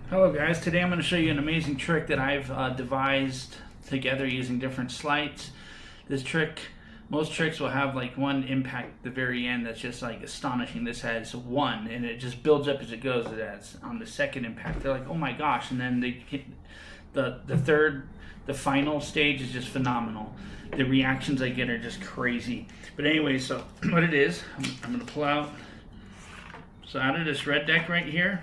Hello guys, today I'm going to show you an amazing trick that I've devised together using different sleights. This trick, most tricks will have like one impact at the very end that's just like astonishing. This has one and it just builds up as it goes. It has on the second impact they're like, oh my gosh, and then the third, the final stage is just phenomenal. The reactions I get are just crazy. But anyway, so what it is, I'm going to pull out, so out of this red deck right here.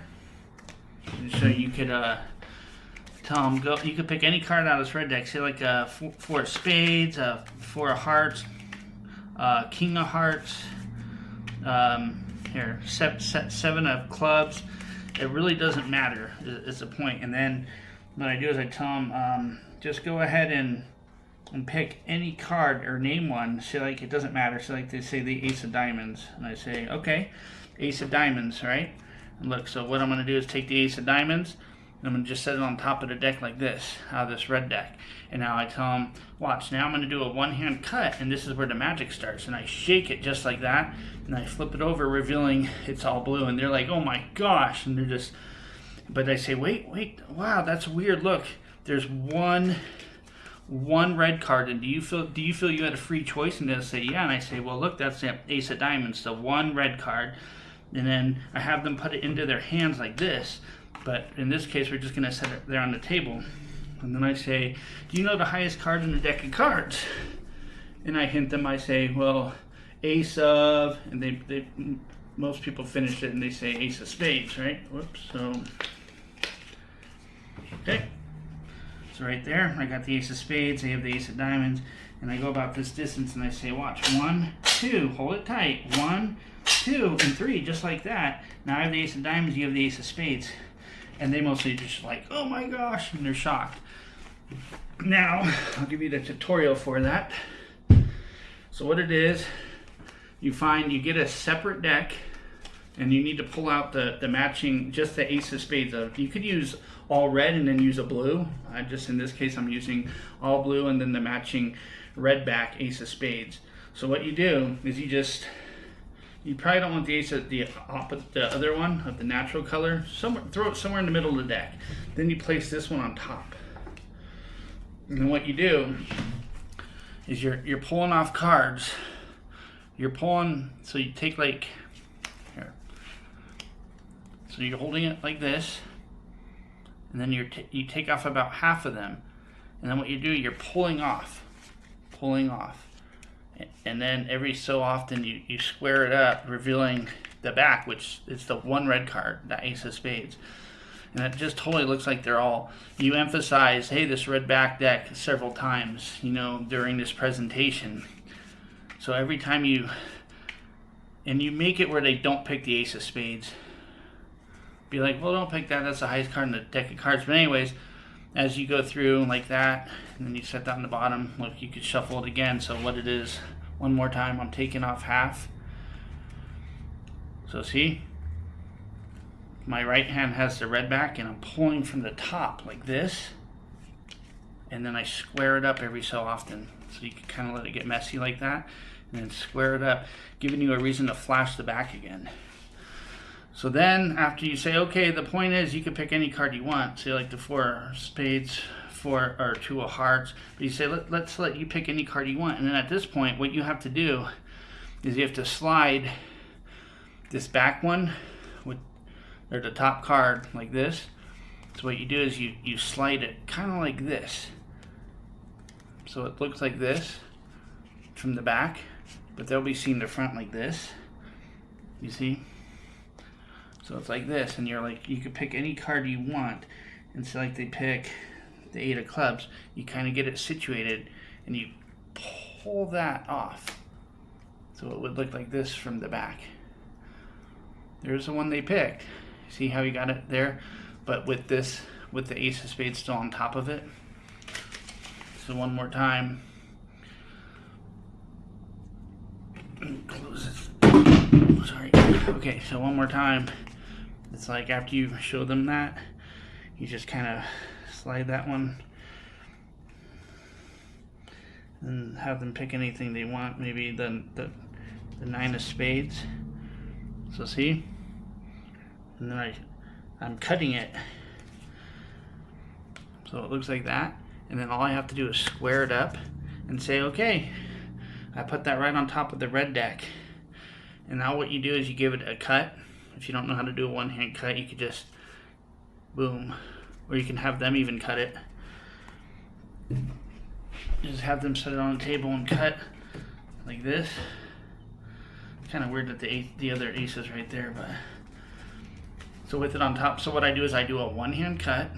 So you could tell them go. You could pick any card out of this red deck. Say like four of spades, four of hearts, king of hearts. Here, seven of clubs. It really doesn't matter. Is the point. And then what I do is I tell them just go ahead and pick any card or name one. Say like it doesn't matter. So like they say the ace of diamonds, and I say okay, ace of diamonds, right? And look, so what I'm going to do is take the ace of diamonds, and I'm going to just set it on top of the deck like this, out of this red deck. And now I tell them, watch, now I'm going to do a one-hand cut, and this is where the magic starts. And I shake it just like that, and I flip it over, revealing it's all blue. And they're like, oh my gosh, and they're just, but I say, wait, wow, that's weird, look, there's one red card, and do you feel you had a free choice? And they'll say, yeah. And I say, well, look, that's the ace of diamonds, the one red card. And then I have them put it into their hands like this, but in this case we're just going to set it there on the table. And then I say, do you know the highest card in the deck of cards? And I hint them, I say, well, ace of, and they most people finish it and they say ace of spades, right? Whoops, so, okay. So right there, I got the ace of spades, I have the ace of diamonds, and I go about this distance and I say, watch, 1, 2, hold it tight, 1, 2, and 3, just like that. Now I have the ace of diamonds, you have the ace of spades. And they mostly just like, oh my gosh, and they're shocked. Now, I'll give you the tutorial for that. So what it is, you get a separate deck, and you need to pull out the matching, just the ace of spades. You could use all red and then use a blue. Just in this case, I'm using all blue and then the matching red back ace of spades. So what you do is you probably don't want the ace of the other one of the natural color. Throw it somewhere in the middle of the deck. Then you place this one on top. And then what you do is you're pulling off cards. You're pulling, so you take like here. So you're holding it like this, and then you take off about half of them, and then what you do, you're pulling off. And then every so often you square it up, revealing the back, which is the one red card, the ace of spades. And it just totally looks like you emphasize, hey, this red back deck several times, during this presentation. So every time you make it where they don't pick the ace of spades. Be like, well, don't pick that, that's the highest card in the deck of cards. But anyways, as you go through like that, and then you set that on the bottom, look, you could shuffle it again. So what it is, one more time, I'm taking off half. So see, my right hand has the red back, and I'm pulling from the top like this, and then I square it up every so often. So you can kind of let it get messy like that, and then square it up, giving you a reason to flash the back again. So then, after you say, okay, the point is you can pick any card you want. Say like the four of spades, or two of hearts. But you say, let's let you pick any card you want. And then at this point, what you have to do is you have to slide this back one, or the top card, like this. So what you do is you slide it kind of like this. So it looks like this from the back, but they'll be seeing the front like this. You see? So it's like this, and you can pick any card you want. And so like they pick the 8 of clubs, you kind of get it situated, and you pull that off. So it would look like this from the back. There's the one they picked. See how you got it there? But with the ace of spades still on top of it. So one more time. Close this. Sorry. Okay, so one more time. It's like after you show them that, you just kind of slide that one and have them pick anything they want. Maybe the 9 of spades. So see? And then I'm cutting it So it looks like that. And then all I have to do is square it up and say, okay, I put that right on top of the red deck. And now what you do is you give it a cut. If you don't know how to do a one-hand cut, you could just boom. Or you can have them even cut it. Just have them set it on the table and cut like this. Kind of weird that the other ace is right there, but so with it on top. So what I do is I do a one-hand cut.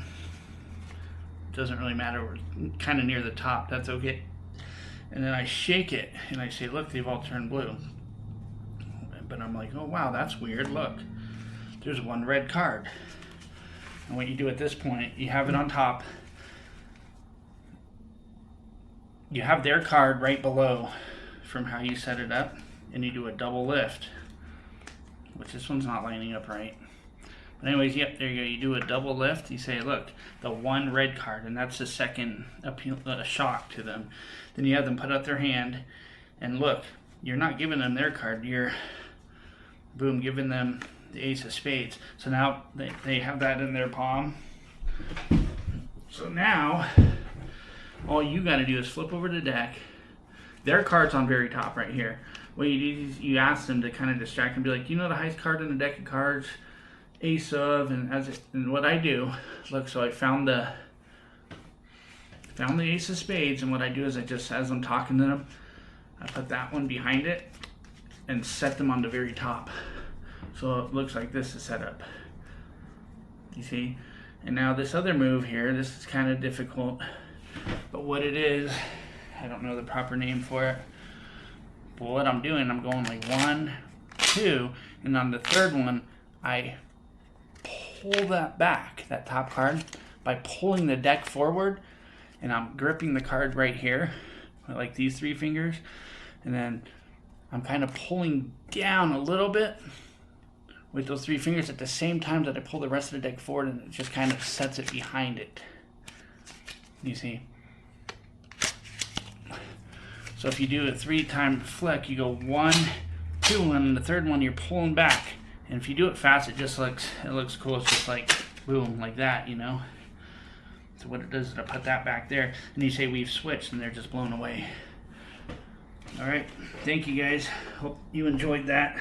Doesn't really matter. We're kind of near the top. That's okay. And then I shake it and I say, look, they've all turned blue. But I'm like, oh wow, that's weird. Look, there's one red card. And what you do at this point, you have it on top. You have their card right below from how you set it up, and you do a double lift, which this one's not lining up right. But anyways, yep, there you go. You do a double lift. You say, look, the one red card, and that's the second appeal, shock to them. Then you have them put out their hand, and look, you're not giving them their card. You're, boom, giving them the ace of spades. So now they have that in their palm. So now all you got to do is flip over the deck. Their card's on very top right here. What you do is you ask them to kind of distract and be like, you know the highest card in the deck of cards, ace of, and what I do, look, so I found the ace of spades, and what I do is I just, as I'm talking to them, I put that one behind it and set them on the very top. So it looks like this is set up. You see? And now this other move here, this is kind of difficult. But what it is, I don't know the proper name for it. But what I'm doing, I'm going like 1, 2, and on the third one, I pull that back, that top card, by pulling the deck forward, and I'm gripping the card right here, like these 3 fingers, and then I'm kind of pulling down a little bit with those 3 fingers at the same time that I pull the rest of the deck forward, and it just kind of sets it behind it. You see? So if you do a 3-time flick, you go 1, 2, and the third one you're pulling back. And if you do it fast, it looks cool. It's just like boom, like that, you know. So what it does is I put that back there, and you say we've switched, and they're just blown away. All right, thank you guys. Hope you enjoyed that.